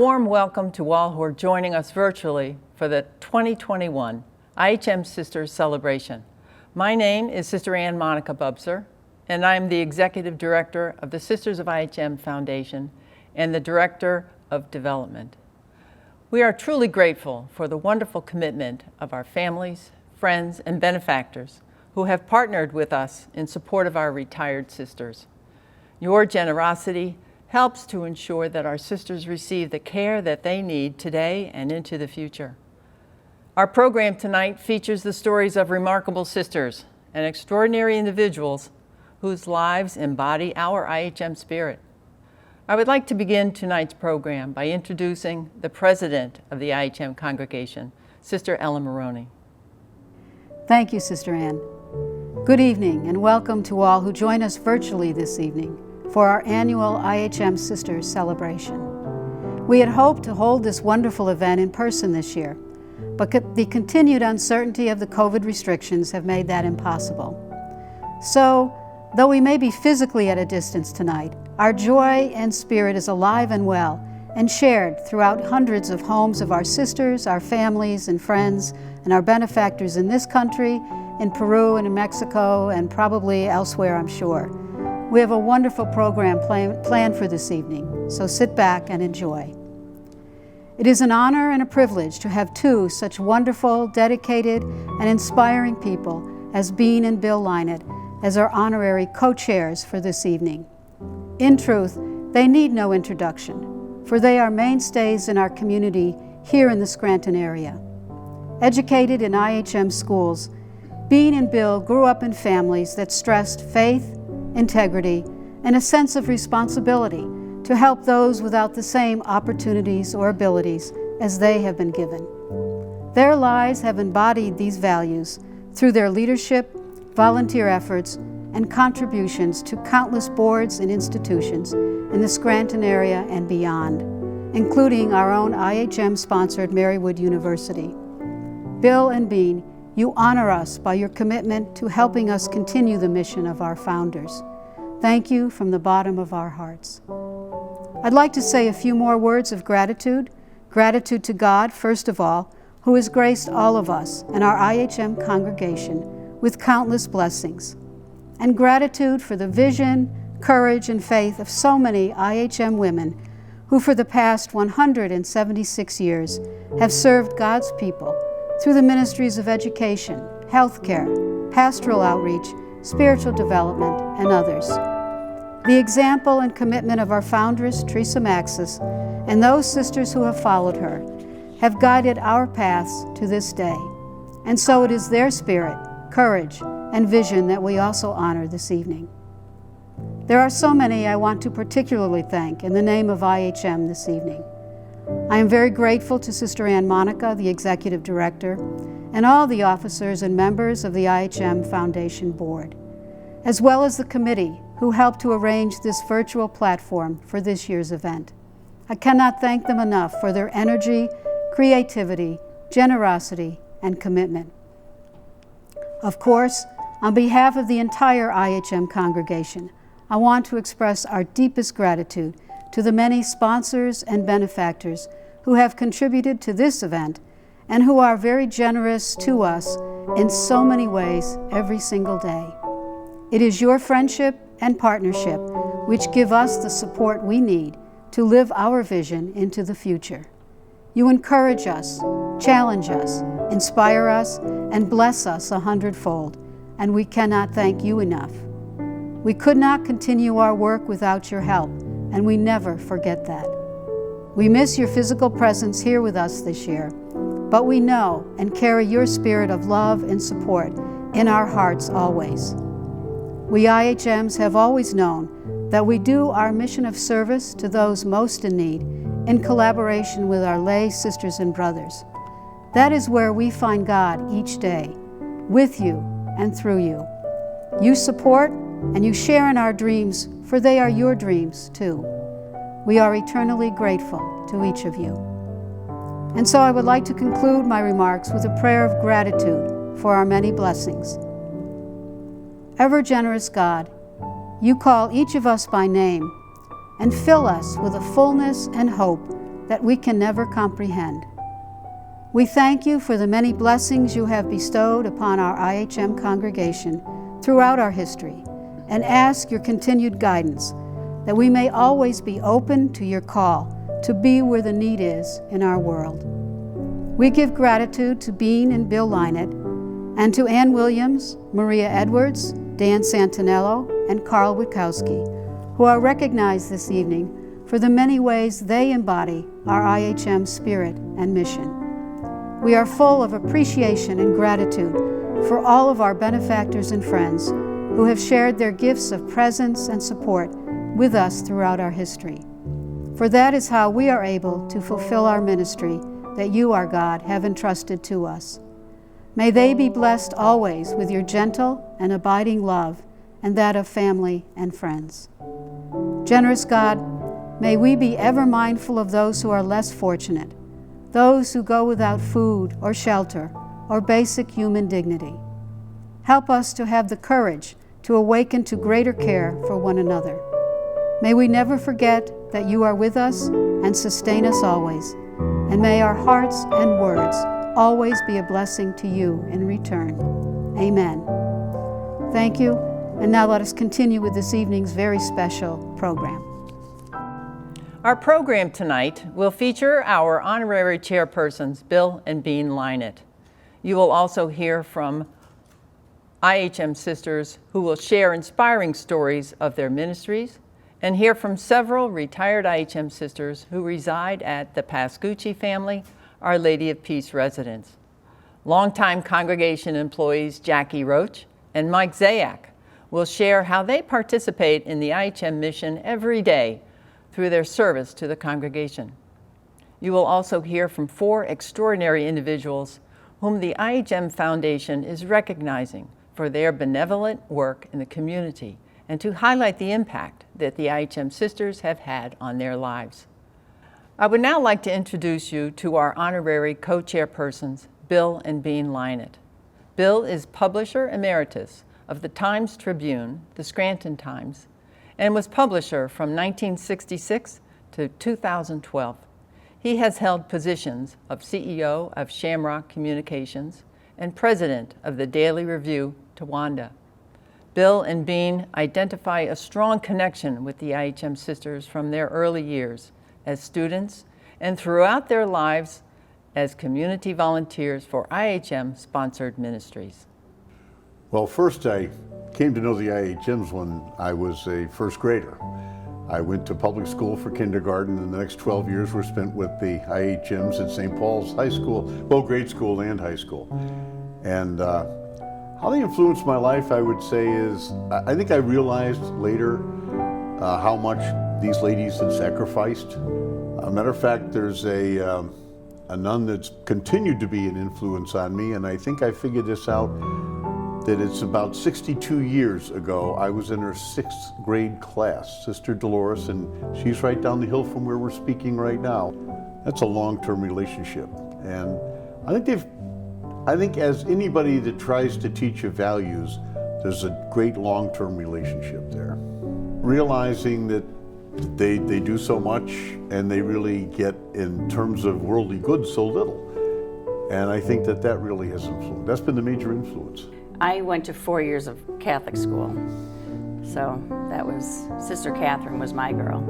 warm welcome to all who are joining us virtually for the 2021 IHM Sisters Celebration. My name is Sister Ann Monica Bubser, and I'm the Executive Director of the Sisters of IHM Foundation and the Director of Development. We are truly grateful for the wonderful commitment of our families, friends, and benefactors who have partnered with us in support of our retired sisters. Your generosity helps to ensure that our sisters receive the care that they need today and into the future. Our program tonight features the stories of remarkable sisters and extraordinary individuals whose lives embody our IHM spirit. I would like to begin tonight's program by introducing the president of the IHM congregation, Sister Ella Maroney. Thank you, Sister Ann. Good evening and welcome to all who join us virtually this evening for our annual IHM Sisters Celebration. We had hoped to hold this wonderful event in person this year, but the continued uncertainty of the COVID restrictions have made that impossible. So, though we may be physically at a distance tonight, our joy and spirit is alive and well and shared throughout hundreds of homes of our sisters, our families and friends, and our benefactors in this country, in Peru and in Mexico, and probably elsewhere, I'm sure. We have a wonderful program planned for this evening, so sit back and enjoy. It is an honor and a privilege to have two such wonderful, dedicated, and inspiring people as Bean and Bill Lynott as our honorary co-chairs for this evening. In truth, they need no introduction, for they are mainstays in our community here in the Scranton area. Educated in IHM schools, Bean and Bill grew up in families that stressed faith, integrity, and a sense of responsibility to help those without the same opportunities or abilities as they have been given. Their lives have embodied these values through their leadership, volunteer efforts, and contributions to countless boards and institutions in the Scranton area and beyond, including our own IHM-sponsored Marywood University. Bill and Bean, you honor us by your commitment to helping us continue the mission of our founders. Thank you from the bottom of our hearts. I'd like to say a few more words of gratitude. Gratitude to God, first of all, who has graced all of us and our IHM congregation with countless blessings. And gratitude for the vision, courage, and faith of so many IHM women who for the past 176 years have served God's people through the ministries of education, healthcare, pastoral outreach, spiritual development, and others. The example and commitment of our foundress, Teresa Maxis, and those sisters who have followed her have guided our paths to this day. And so it is their spirit, courage, and vision that we also honor this evening. There are so many I want to particularly thank in the name of IHM this evening. I am very grateful to Sister Ann Monica, the Executive Director, and all the officers and members of the IHM Foundation Board, as well as the committee who helped to arrange this virtual platform for this year's event. I cannot thank them enough for their energy, creativity, generosity, and commitment. Of course, on behalf of the entire IHM congregation, I want to express our deepest gratitude to the many sponsors and benefactors who have contributed to this event and who are very generous to us in so many ways every single day. It is your friendship and partnership which give us the support we need to live our vision into the future. You encourage us, challenge us, inspire us, and bless us 100-fold, and we cannot thank you enough. We could not continue our work without your help, and we never forget that. We miss your physical presence here with us this year, but we know and carry your spirit of love and support in our hearts always. We IHMs have always known that we do our mission of service to those most in need in collaboration with our lay sisters and brothers. That is where we find God each day, with you and through you. You support and you share in our dreams, for they are your dreams too. We are eternally grateful to each of you. And so I would like to conclude my remarks with a prayer of gratitude for our many blessings. Ever generous God, you call each of us by name and fill us with a fullness and hope that we can never comprehend. We thank you for the many blessings you have bestowed upon our IHM congregation throughout our history, and ask your continued guidance, that we may always be open to your call to be where the need is in our world. We give gratitude to Bean and Bill Lynett, and to Ann Williams, Maria Edwards, Dan Santinello, and Carl Witkowski, who are recognized this evening for the many ways they embody our IHM spirit and mission. We are full of appreciation and gratitude for all of our benefactors and friends who have shared their gifts of presence and support with us throughout our history. For that is how we are able to fulfill our ministry that you, our God, have entrusted to us. May they be blessed always with your gentle and abiding love, and that of family and friends. Generous God, may we be ever mindful of those who are less fortunate, those who go without food or shelter or basic human dignity. Help us to have the courage to awaken to greater care for one another. May we never forget that you are with us and sustain us always, and may our hearts and words always be a blessing to you in return. Amen. Thank you, and now let us continue with this evening's very special program. Our program tonight will feature our honorary chairpersons, Bill and Bean Lynett. You will also hear from IHM sisters who will share inspiring stories of their ministries, and hear from several retired IHM sisters who reside at the Pascucci family, Our Lady of Peace residence. Longtime congregation employees Jackie Roach and Mike Zayak will share how they participate in the IHM mission every day through their service to the congregation. You will also hear from 4 extraordinary individuals whom the IHM Foundation is recognizing for their benevolent work in the community and to highlight the impact that the IHM sisters have had on their lives. I would now like to introduce you to our honorary co-chairpersons, Bill and Bean Lynett. Bill is Publisher Emeritus of the Times-Tribune, the Scranton Times, and was publisher from 1966 to 2012. He has held positions of CEO of Shamrock Communications and President of the Daily Review Towanda. Bill and Bean identify a strong connection with the IHM sisters from their early years as students and throughout their lives as community volunteers for IHM-sponsored ministries. Well, first I came to know the IHMs when I was a first grader. I went to public school for kindergarten, and the next 12 years were spent with the IHMs at St. Paul's High School, both grade school and high school. And how they influenced my life, I would say, is I think I realized later how much these ladies had sacrificed. A matter of fact, there's a nun that's continued to be an influence on me, and I think I figured this out, that it's about 62 years ago. I was in her 6th grade class, Sister Dolores, and she's right down the hill from where we're speaking right now. That's a long-term relationship, and I think as anybody that tries to teach you values, there's a great long-term relationship there. Realizing that they do so much and they really get, in terms of worldly goods, so little. And I think that really has influenced. That's been the major influence. I went to 4 years of Catholic school. So that was, Sister Catherine was my girl.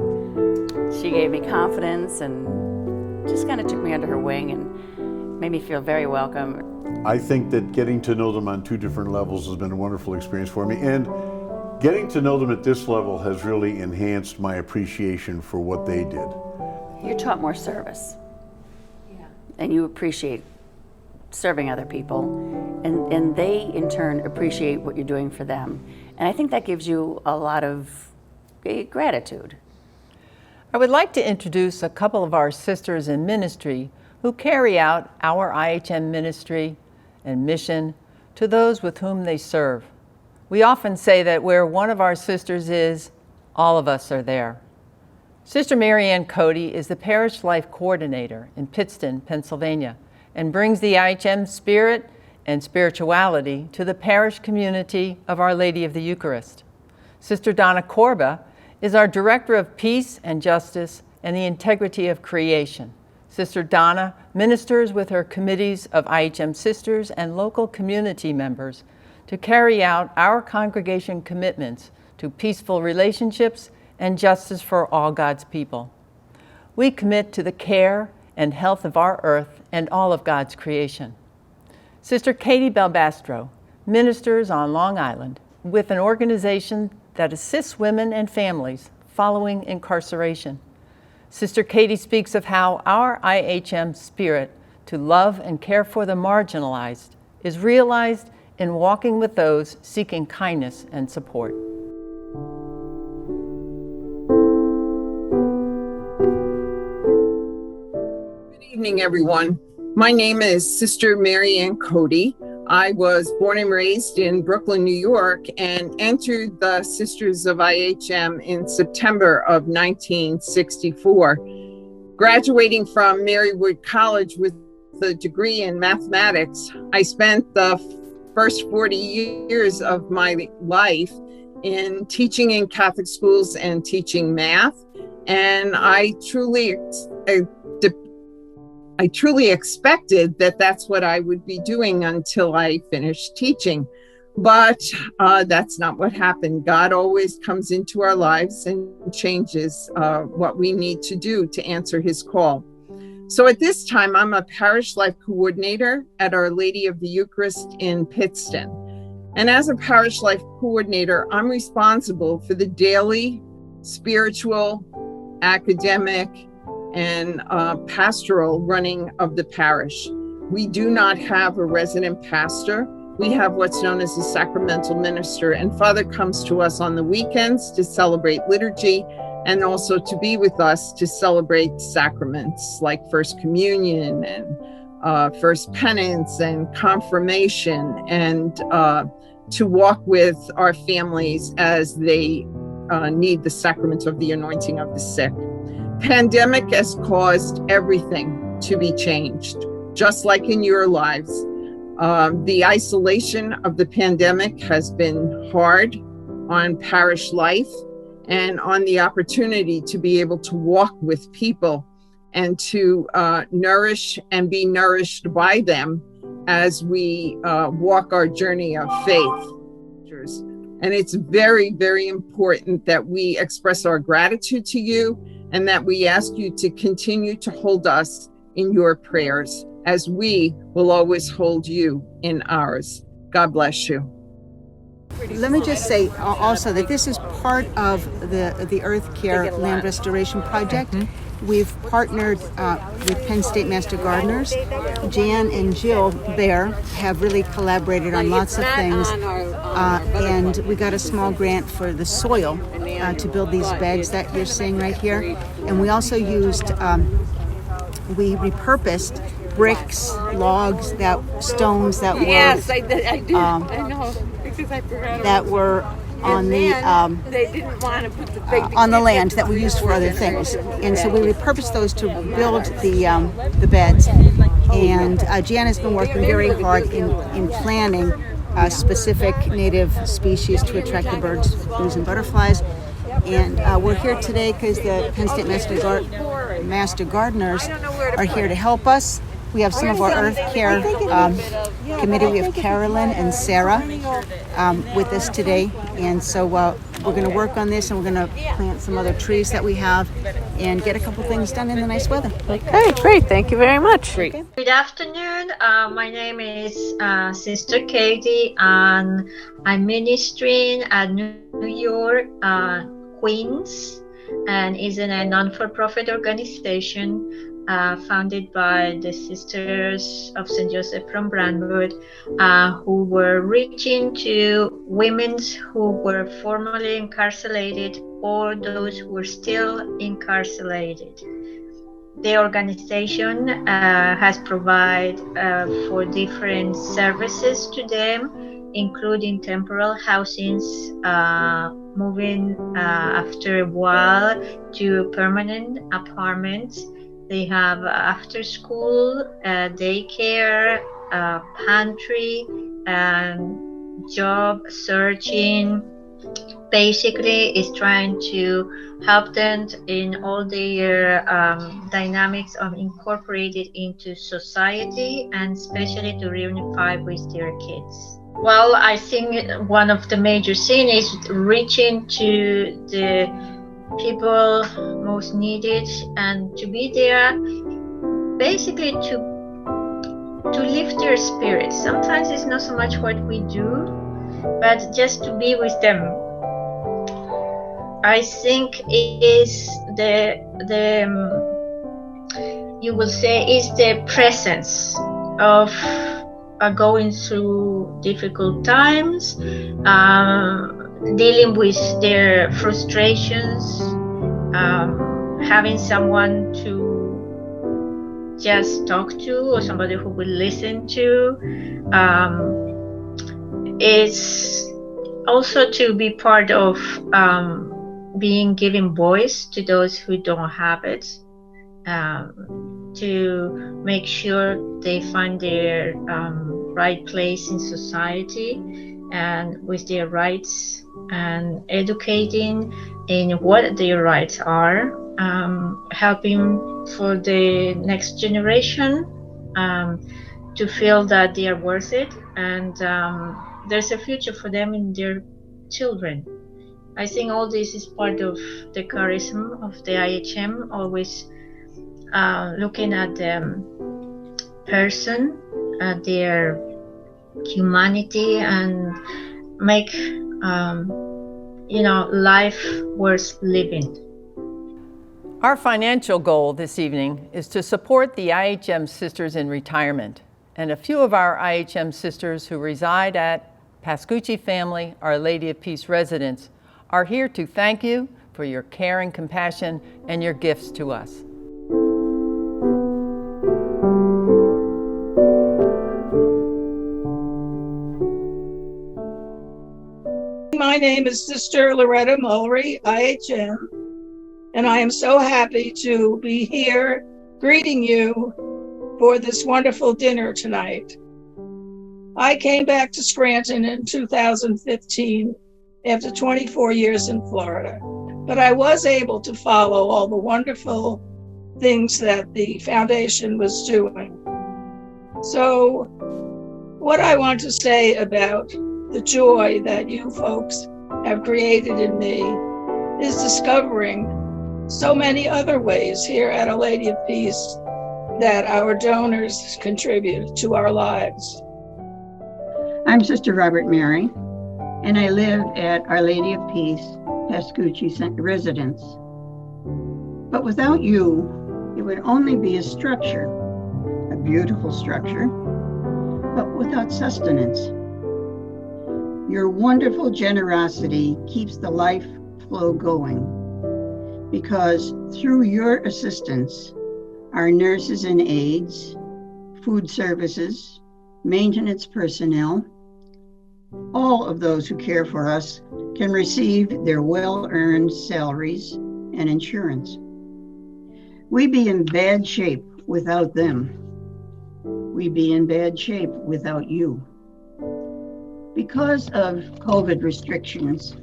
She gave me confidence and just kind of took me under her wing and made me feel very welcome. I think that getting to know them on 2 different levels has been a wonderful experience for me, and getting to know them at this level has really enhanced my appreciation for what they did. You're taught more service. Yeah. And you appreciate serving other people, and they in turn appreciate what you're doing for them. And I think that gives you a lot of gratitude. I would like to introduce a couple of our sisters in ministry who carry out our IHM ministry and mission to those with whom they serve. We often say that where one of our sisters is, all of us are there. Sister Marianne Cody is the Parish Life Coordinator in Pittston, Pennsylvania, and brings the IHM spirit and spirituality to the parish community of Our Lady of the Eucharist. Sister Donna Corba is our Director of Peace and Justice and the integrity of creation. Sister Donna ministers with her committees of IHM sisters and local community members to carry out our congregation commitments to peaceful relationships and justice for all God's people. We commit to the care and health of our earth and all of God's creation. Sister Katie Belbastro ministers on Long Island with an organization that assists women and families following incarceration. Sister Katie speaks of how our IHM spirit to love and care for the marginalized is realized in walking with those seeking kindness and support. Good evening, everyone. My name is Sister Marianne Cody. I was born and raised in Brooklyn, New York, and entered the Sisters of IHM in September of 1964. Graduating from Marywood College with a degree in mathematics, I spent the first 40 years of my life in teaching in Catholic schools and teaching math. And I truly expected that that's what I would be doing until I finished teaching. But that's not what happened. God always comes into our lives and changes what we need to do to answer his call. So at this time, I'm a parish life coordinator at Our Lady of the Eucharist in Pittston. And as a parish life coordinator, I'm responsible for the daily spiritual, academic, and pastoral running of the parish. We do not have a resident pastor. We have what's known as a sacramental minister, and Father comes to us on the weekends to celebrate liturgy and also to be with us to celebrate sacraments like First Communion and First Penance and Confirmation, and to walk with our families as they need the sacrament of the anointing of the sick. Pandemic has caused everything to be changed, just like in your lives. The isolation of the pandemic has been hard on parish life and on the opportunity to be able to walk with people and to nourish and be nourished by them as we walk our journey of faith. And it's very, very important that we express our gratitude to you and that we ask you to continue to hold us in your prayers as we will always hold you in ours. God bless you. Let me just say also that this is part of the Earth Care Land Restoration Project. We've partnered with Penn State Master Gardeners. Jan and Jill there have really collaborated on lots of things. And we got a small grant for the soil to build these beds that you're seeing right here. And we also used, we repurposed bricks, logs, stones that were... Yes, I do. I know, because I forgot. That were on they didn't want to put the baby on the land that we used for other things, and so we repurposed those to build the beds. And Jan has been working very hard in planning specific native species to attract the birds, bees, and butterflies. And we're here today because the Penn State Master Gardeners are here to help us. We have some of our Earth Care committee. We have Carolyn and Sarah with us today. And so we're going to work on this, and we're going to plant some other trees that we have and get a couple things done in the nice weather. Okay, great. Thank you very much. Great. Good afternoon. My name is Sister Katie, and I'm ministering at New York, Queens, and is in a non-for-profit organization founded by the Sisters of St. Joseph from Brentwood, who were reaching to women who were formerly incarcerated or those who were still incarcerated. The organization has provided for different services to them, including temporal housings, moving after a while to permanent apartments. They have after school, daycare, pantry, job searching, basically is trying to help them in all their dynamics of incorporated into society, and especially to reunify with their kids. Well, I think one of the major things is reaching to the people most needed and to be there, basically to lift their spirits. Sometimes it's not so much what we do, but just to be with them. I think is you will say is the presence of going through difficult times, dealing with their frustrations, having someone to just talk to or somebody who will listen to. It's also to be part of being giving voice to those who don't have it, to make sure they find their right place in society and with their rights, and educating in what their rights are, helping for the next generation to feel that they are worth it, and there's a future for them and their children. I think all this is part of the charisma of the IHM, always looking at the person, at their humanity, and make life worth living. Our financial goal this evening is to support the IHM Sisters in retirement, and a few of our IHM sisters who reside at Pascucci Family Our Lady of Peace residence are here to thank you for your care and compassion and your gifts to us. My name is Sister Loretta Mullery, IHM, and I am so happy to be here greeting you for this wonderful dinner tonight. I came back to Scranton in 2015 after 24 years in Florida, but I was able to follow all the wonderful things that the foundation was doing. So what I want to say about the joy that you folks have created in me is discovering so many other ways here at Our Lady of Peace that our donors contribute to our lives. I'm Sister Robert Mary, and I live at Our Lady of Peace, Pascucci residence. But without you, it would only be a structure, a beautiful structure, but without sustenance. Your wonderful generosity keeps the life flow going, because through your assistance, our nurses and aides, food services, maintenance personnel, all of those who care for us can receive their well-earned salaries and insurance. We'd be in bad shape without them. We'd be in bad shape without you. Because of COVID restrictions,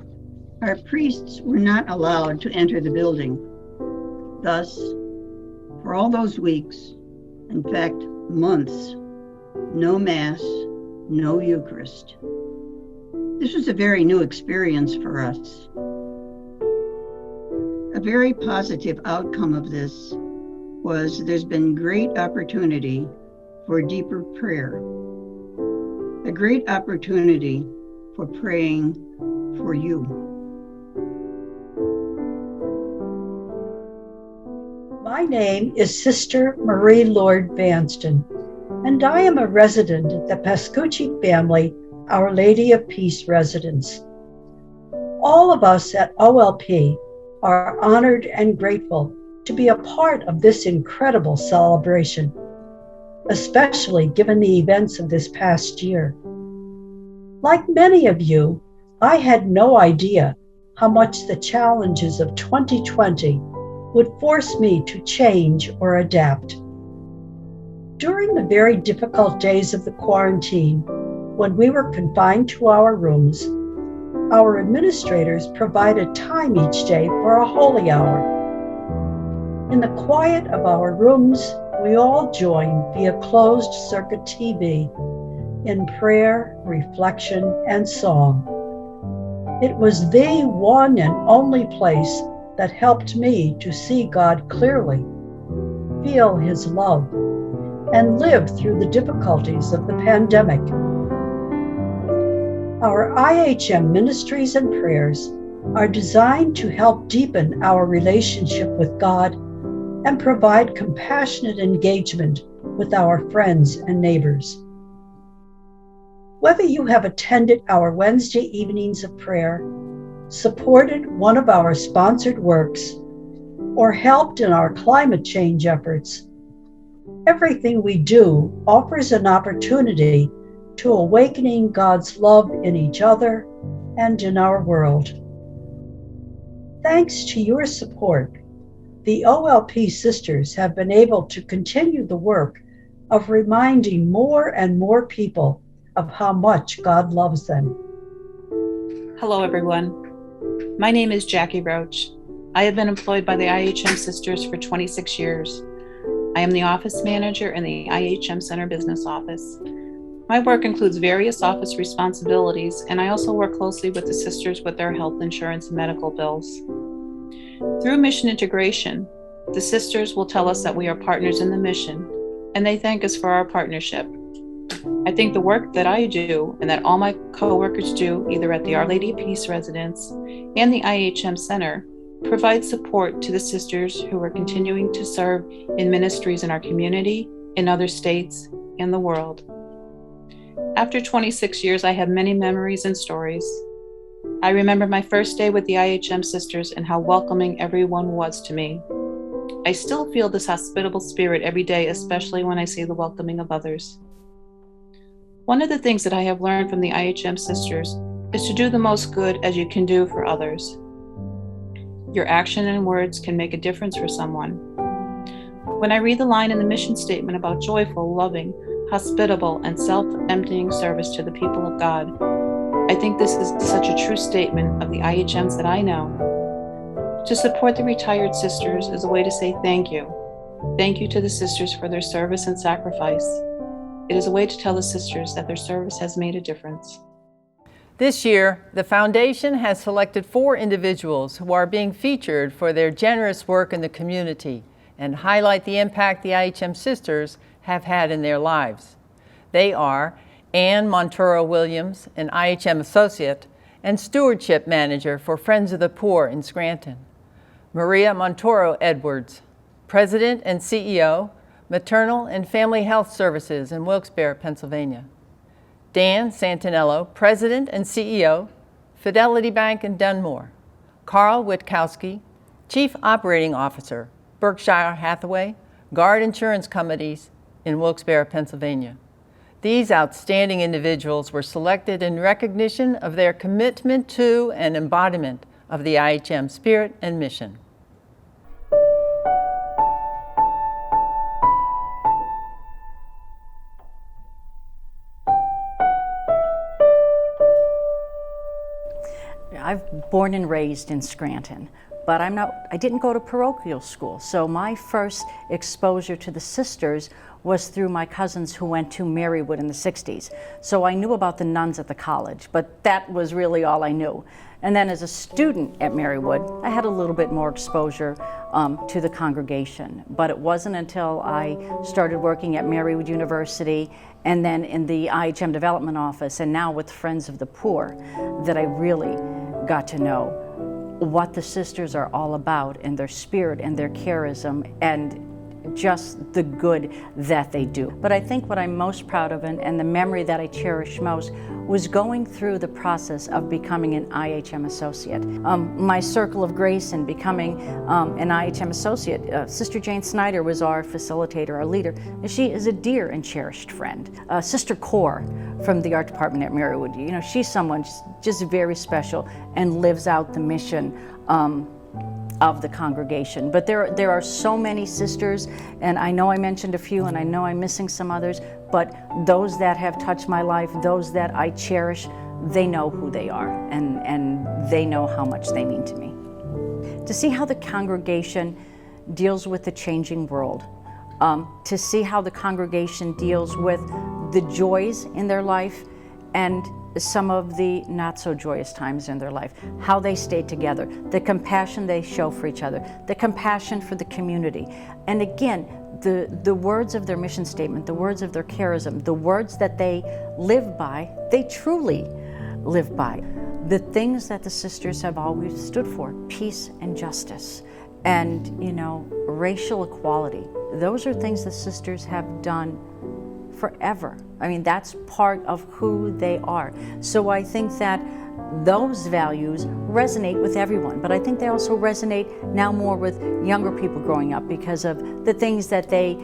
our priests were not allowed to enter the building. Thus, for all those weeks, in fact, months, no Mass, no Eucharist. This was a very new experience for us. A very positive outcome of this was there's been great opportunity for deeper prayer, a great opportunity for praying for you. My name is Sister Marie Lord Vanston, and I am a resident at the Pascucci Family Our Lady of Peace residence. All of us at OLP are honored and grateful to be a part of this incredible celebration, especially given the events of this past year. Like many of you, I had no idea how much the challenges of 2020 would force me to change or adapt. During the very difficult days of the quarantine, when we were confined to our rooms, Our administrators provided time each day for a holy hour. In the quiet of our rooms, we all joined via closed circuit TV in prayer, reflection, and song. It was the one and only place that helped me to see God clearly, feel His love, and live through the difficulties of the pandemic. Our IHM ministries and prayers are designed to help deepen our relationship with God and provide compassionate engagement with our friends and neighbors. Whether you have attended our Wednesday evenings of prayer, supported one of our sponsored works, or helped in our climate change efforts, everything we do offers an opportunity to awakening God's love in each other and in our world. Thanks to your support, the OLP sisters have been able to continue the work of reminding more and more people of how much God loves them. Hello, everyone. My name is Jackie Roach. I have been employed by the IHM Sisters for 26 years. I am the office manager in the IHM Center Business Office. My work includes various office responsibilities, and I also work closely with the sisters with their health insurance and medical bills. Through mission integration, the sisters will tell us that we are partners in the mission, and they thank us for our partnership. I think the work that I do and that all my coworkers do, either at the Our Lady of Peace residence and the IHM Center, provides support to the sisters who are continuing to serve in ministries in our community, in other states, and the world. After 26 years, I have many memories and stories. I remember my first day with the IHM sisters and how welcoming everyone was to me. I still feel this hospitable spirit every day, especially when I see the welcoming of others. One of the things that I have learned from the IHM sisters is to do the most good as you can do for others. Your action and words can make a difference for someone. When I read the line in the mission statement about joyful, loving, hospitable, and self-emptying service to the people of God, I think this is such a true statement of the IHMs that I know. To support the retired sisters is a way to say thank you. Thank you to the sisters for their service and sacrifice. It is a way to tell the sisters that their service has made a difference. This year, the Foundation has selected 4 individuals who are being featured for their generous work in the community and highlight the impact the IHM sisters have had in their lives. They are Ann Montoro Williams, an IHM associate and stewardship manager for Friends of the Poor in Scranton. Maria Montoro Edwards, president and CEO, Maternal and Family Health Services in Wilkes-Barre, Pennsylvania. Dan Santinello, president and CEO, Fidelity Bank in Dunmore. Carl Witkowski, chief operating officer, Berkshire Hathaway, Guard Insurance Companies in Wilkes-Barre, Pennsylvania. These outstanding individuals were selected in recognition of their commitment to and embodiment of the IHM spirit and mission. I'm born and raised in Scranton, but I didn't go to parochial school. So my first exposure to the sisters was through my cousins who went to Marywood in the 60s. So I knew about the nuns at the college, but that was really all I knew. And then as a student at Marywood, I had a little bit more exposure to the congregation. But it wasn't until I started working at Marywood University and then in the IHM Development Office and now with Friends of the Poor that I really got to know what the sisters are all about and their spirit and their charism and just the good that they do. But I think what I'm most proud of and the memory that I cherish most was going through the process of becoming an IHM associate. My circle of grace and becoming an IHM associate, Sister Jane Snyder was our facilitator, our leader, and she is a dear and cherished friend. Sister Core from the art department at Marywood, you know, she's someone just very special and lives out the mission of the congregation. But there are so many sisters, and I know I mentioned a few, and I know I'm missing some others, but those that have touched my life, those that I cherish, they know who they are, and they know how much they mean to me. To see how the congregation deals with the changing world, to see how the congregation deals with the joys in their life and some of the not so joyous times in their life, how they stay together, the compassion they show for each other, the compassion for the community. And again, the words of their mission statement, the words of their charism, the words that they live by, they truly live by. The things that the sisters have always stood for, peace and justice, and racial equality. Those are things the sisters have done forever. I mean, that's part of who they are. So I think that those values resonate with everyone, but I think they also resonate now more with younger people growing up because of the things that they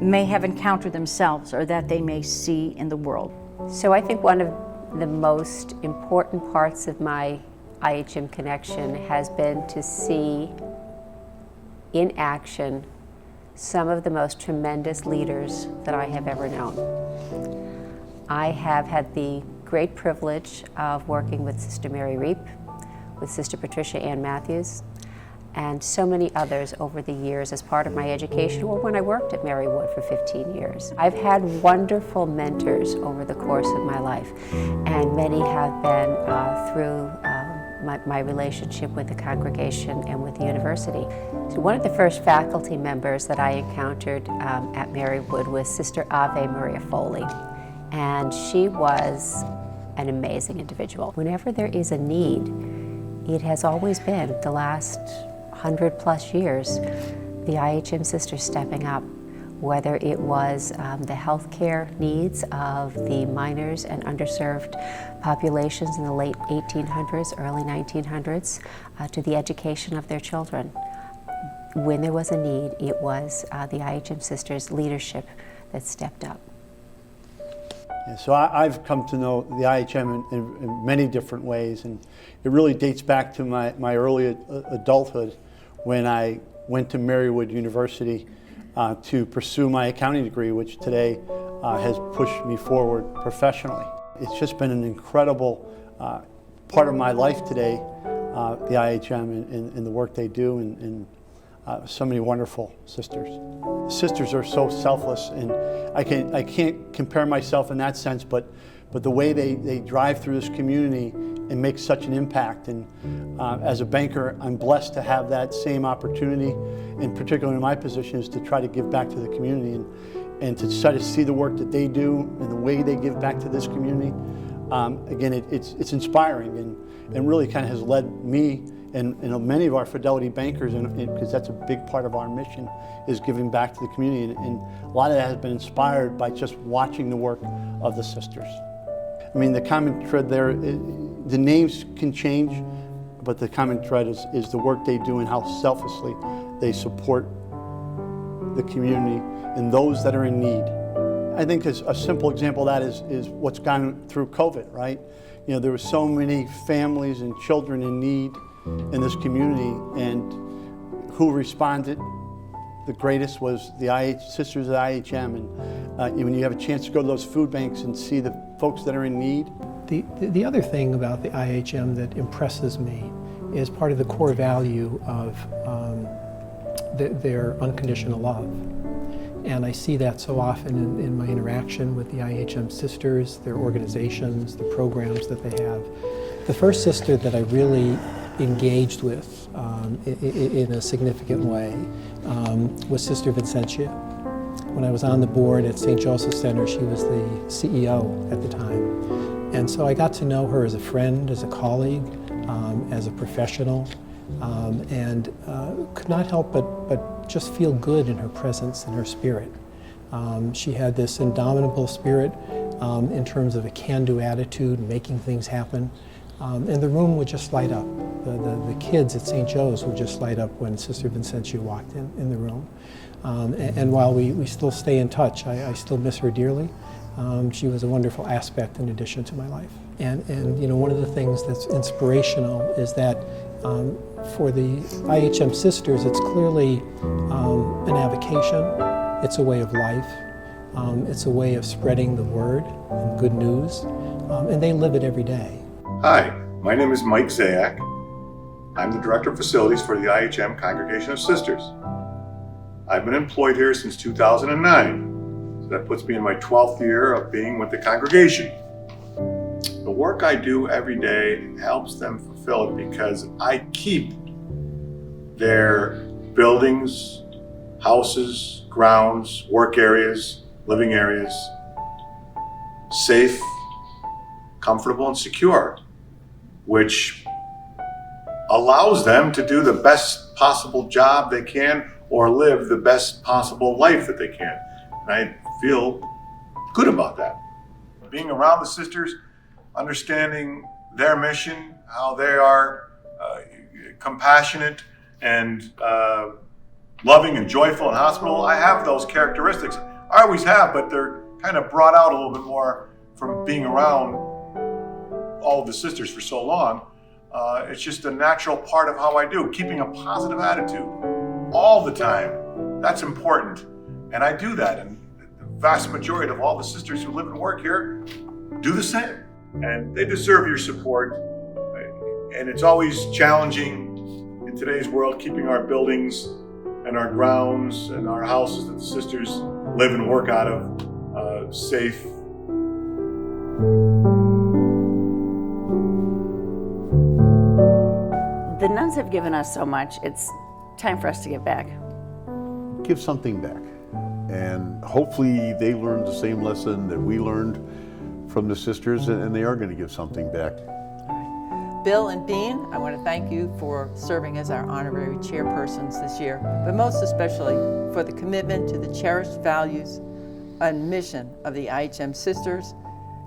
may have encountered themselves or that they may see in the world. So I think one of the most important parts of my IHM connection has been to see in action some of the most tremendous leaders that I have ever known. I have had the great privilege of working with Sister Mary Reap, with Sister Patricia Ann Matthews, and so many others over the years as part of my education or when I worked at Marywood for 15 years. I've had wonderful mentors over the course of my life, and many have been through my relationship with the congregation and with the university. So one of the first faculty members that I encountered at Marywood was Sister Ave Maria Foley, and she was an amazing individual. Whenever there is a need, it has always been the last 100+ years, the IHM sisters stepping up, whether it was the healthcare needs of the minors and underserved populations in the late 1800s, early 1900s, to the education of their children. When there was a need, it was the IHM sisters' leadership that stepped up. Yeah, so I've come to know the IHM in many different ways, and it really dates back to my early adulthood when I went to Marywood University to pursue my accounting degree, which today has pushed me forward professionally. It's just been an incredible part of my life today, the IHM and the work they do, and so many wonderful sisters. Sisters are so selfless, and I can't compare myself in that sense, but the way they drive through this community and make such an impact. And as a banker, I'm blessed to have that same opportunity, and particularly in my position is to try to give back to the community and to try to see the work that they do and the way they give back to this community. Again, it's inspiring and really kind of has led me and many of our Fidelity bankers, because that's a big part of our mission, is giving back to the community. And a lot of that has been inspired by just watching the work of the sisters. I mean, the common thread there, the names can change, but the common thread is the work they do and how selflessly they support the community and those that are in need. I think a simple example of that is what's gone through COVID, right? You know, there were so many families and children in need in this community, and who responded the greatest was the Sisters of the IHM. And when you have a chance to go to those food banks and see the folks that are in need. The other thing about the IHM that impresses me is part of the core value of their unconditional love. And I see that so often in my interaction with the IHM sisters, their organizations, the programs that they have. The first sister that I really engaged with in a significant way was Sister Vincentia. When I was on the board at St. Joseph's Center, she was the CEO at the time. And so I got to know her as a friend, as a colleague, as a professional, and could not help but just feel good in her presence and her spirit. She had this indomitable spirit in terms of a can-do attitude, making things happen. And the room would just light up. The kids at St. Joe's would just light up when Sister Vincentia walked in the room. And while we still stay in touch, I still miss her dearly. She was a wonderful aspect in addition to my life. And you know, one of the things that's inspirational is that for the IHM sisters, it's clearly an avocation. It's a way of life. It's a way of spreading the word and good news. and they live it every day. Hi, my name is Mike Zayak. I'm the Director of Facilities for the IHM Congregation of Sisters. I've been employed here since 2009, so that puts me in my 12th year of being with the congregation. The work I do every day helps them fulfill it because I keep their buildings, houses, grounds, work areas, living areas safe, comfortable, and secure, which allows them to do the best possible job they can or live the best possible life that they can. And I feel good about that. Being around the sisters, understanding their mission, how they are compassionate and loving and joyful and hospitable. I have those characteristics. I always have, but they're kind of brought out a little bit more from being around all of the sisters for so long. It's just a natural part of how I do, keeping a positive attitude all the time. That's important. And I do that. And the vast majority of all the sisters who live and work here do the same. And they deserve your support. And it's always challenging in today's world, keeping our buildings and our grounds and our houses that the sisters live and work out of safe. The nuns have given us so much, it's time for us to give back. Give something back. And hopefully they learned the same lesson that we learned from the sisters, and they are going to give something back. Bill and Bean, I want to thank you for serving as our honorary chairpersons this year, but most especially for the commitment to the cherished values and mission of the IHM Sisters.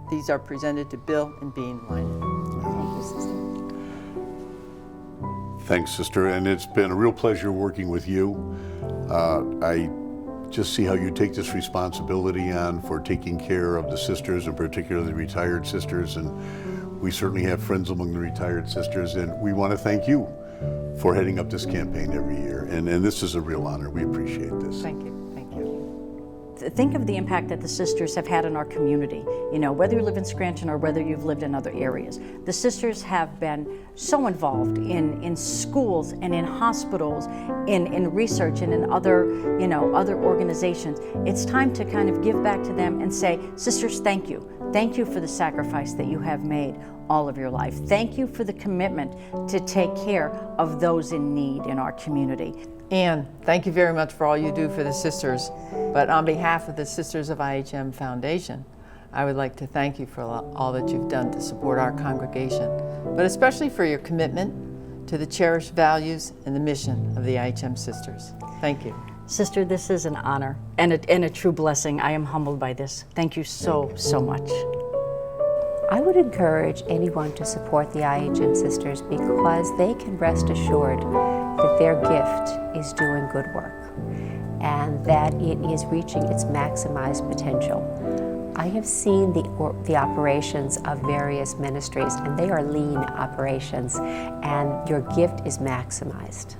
These are presented to Bill and Bean Lyman. Thank you, sister. Thanks, sister, and it's been a real pleasure working with you. I just see how you take this responsibility on for taking care of the sisters, and particularly the retired sisters, and we certainly have friends among the retired sisters, and we want to thank you for heading up this campaign every year, and this is a real honor. We appreciate this. Thank you. Think of the impact that the sisters have had in our community. You know, whether you live in Scranton or whether you've lived in other areas. The sisters have been so involved in schools and in hospitals, in research and in other organizations. It's time to kind of give back to them and say, sisters, thank you. Thank you for the sacrifice that you have made all of your life. Thank you for the commitment to take care of those in need in our community. Anne, thank you very much for all you do for the sisters. But on behalf of the Sisters of IHM Foundation, I would like to thank you for all that you've done to support our congregation, but especially for your commitment to the cherished values and the mission of the IHM Sisters. Thank you. Sister, this is an honor and a true blessing. I am humbled by this. Thank you so much. I would encourage anyone to support the IHM Sisters because they can rest assured that their gift is doing good work and that it is reaching its maximized potential. I have seen the operations of various ministries, and they are lean operations, and your gift is maximized.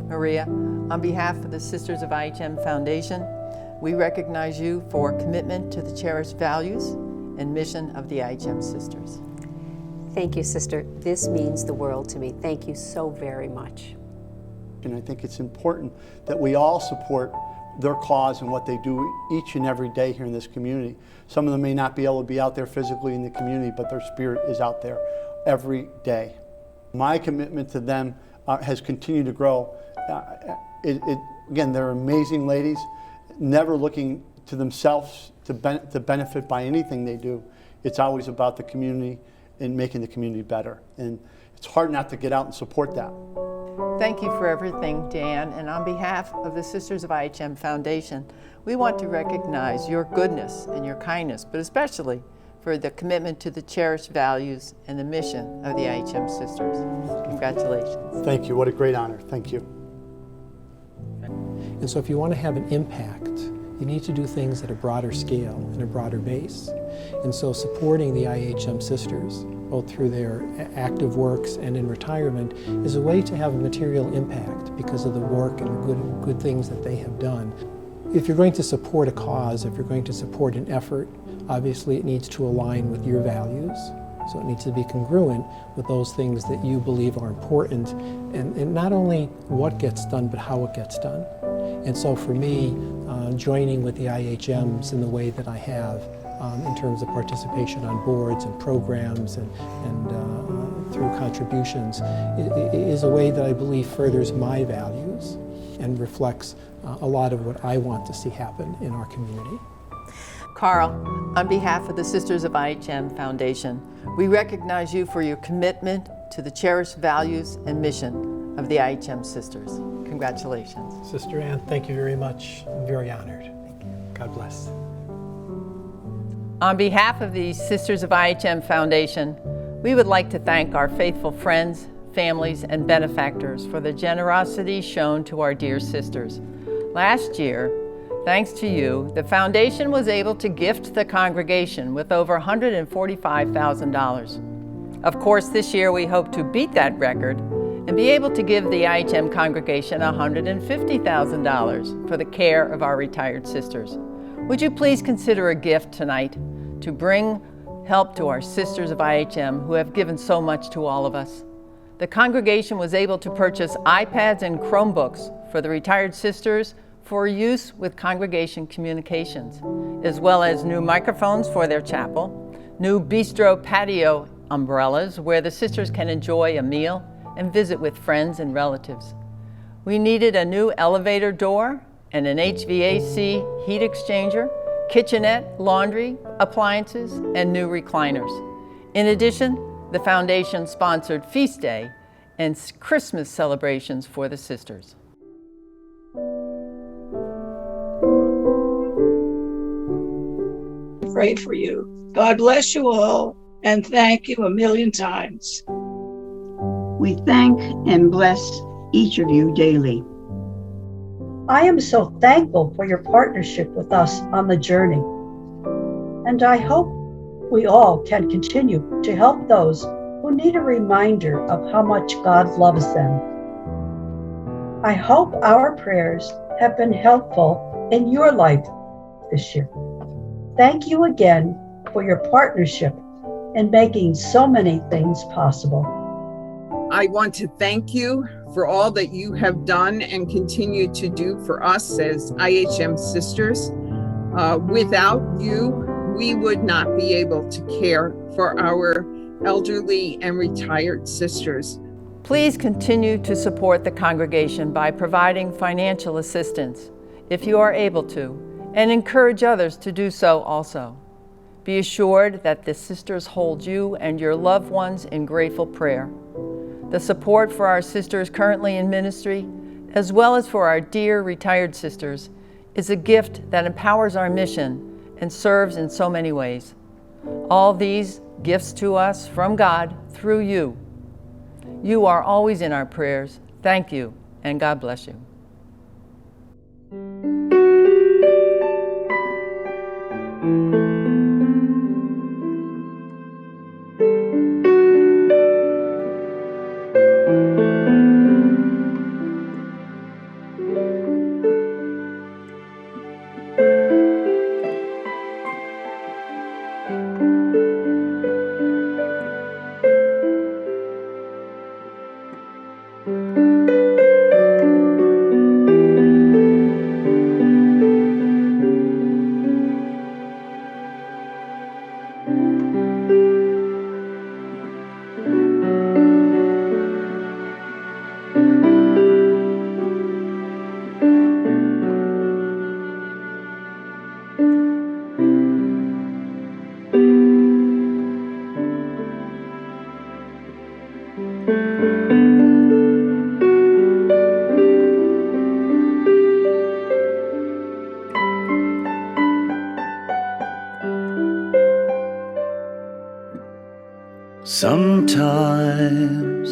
Maria, on behalf of the Sisters of IHM Foundation, we recognize you for commitment to the cherished values and mission of the IHM Sisters. Thank you, sister. This means the world to me. Thank you so very much. And I think it's important that we all support their cause and what they do each and every day here in this community. Some of them may not be able to be out there physically in the community, but their spirit is out there every day. My commitment to them has continued to grow. Again, they're amazing ladies, never looking to themselves to benefit by anything they do. It's always about the community and making the community better. And it's hard not to get out and support that. Thank you for everything, Dan. And on behalf of the Sisters of IHM Foundation, we want to recognize your goodness and your kindness, but especially for the commitment to the cherished values and the mission of the IHM Sisters. Congratulations. Thank you. What a great honor. Thank you. And so if you want to have an impact, you need to do things at a broader scale and a broader base. And so supporting the IHM Sisters, both through their active works and in retirement, is a way to have a material impact because of the work and the good things that they have done. if you're going to support a cause, if you're going to support an effort, obviously it needs to align with your values. So it needs to be congruent with those things that you believe are important, and not only what gets done, but how it gets done. And so for me, joining with the IHMs in the way that I have, in terms of participation on boards and programs and through contributions, is a way that I believe furthers my values and reflects a lot of what I want to see happen in our community. Carl, on behalf of the Sisters of IHM Foundation, we recognize you for your commitment to the cherished values and mission of the IHM Sisters. Congratulations. Sister Ann, thank you very much. I'm very honored. Thank you. God bless. On behalf of the Sisters of IHM Foundation, we would like to thank our faithful friends, families, and benefactors for the generosity shown to our dear sisters. Last year, thanks to you, the foundation was able to gift the congregation with over $145,000. Of course, this year we hope to beat that record and be able to give the IHM congregation $150,000 for the care of our retired sisters. Would you please consider a gift tonight to bring help to our Sisters of IHM who have given so much to all of us? The congregation was able to purchase iPads and Chromebooks for the retired sisters for use with congregation communications, as well as new microphones for their chapel, new bistro patio umbrellas where the sisters can enjoy a meal and visit with friends and relatives. We needed a new elevator door and an HVAC heat exchanger, kitchenette, laundry, appliances, and new recliners. In addition, the foundation sponsored Feast Day and Christmas celebrations for the sisters. Pray for you. God bless you all, and thank you a million times. We thank and bless each of you daily. I am so thankful for your partnership with us on the journey. And I hope we all can continue to help those who need a reminder of how much God loves them. I hope our prayers have been helpful in your life this year. Thank you again for your partnership in making so many things possible. I want to thank you for all that you have done and continue to do for us as IHM Sisters. Without you, we would not be able to care for our elderly and retired sisters. Please continue to support the congregation by providing financial assistance, if you are able to, and encourage others to do so also. Be assured that the sisters hold you and your loved ones in grateful prayer. The support for our sisters currently in ministry, as well as for our dear retired sisters, is a gift that empowers our mission and serves in so many ways. All these gifts to us from God through you. You are always in our prayers. Thank you, and God bless you. Sometimes,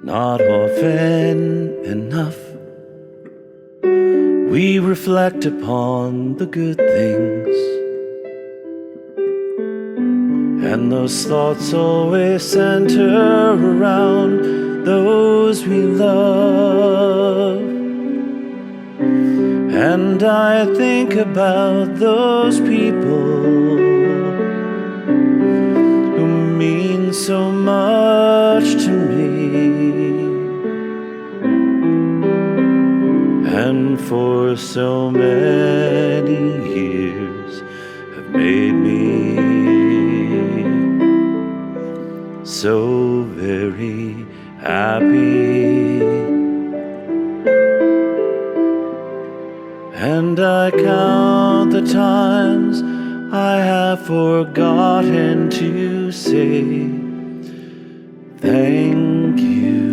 not often enough, we reflect upon the good things, and those thoughts always center around those we love. And I think about those people who mean so much to me, and for so many years have made me so very happy. And I count the times I have forgotten to say thank you,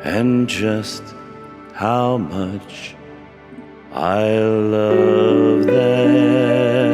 and just how much I love them.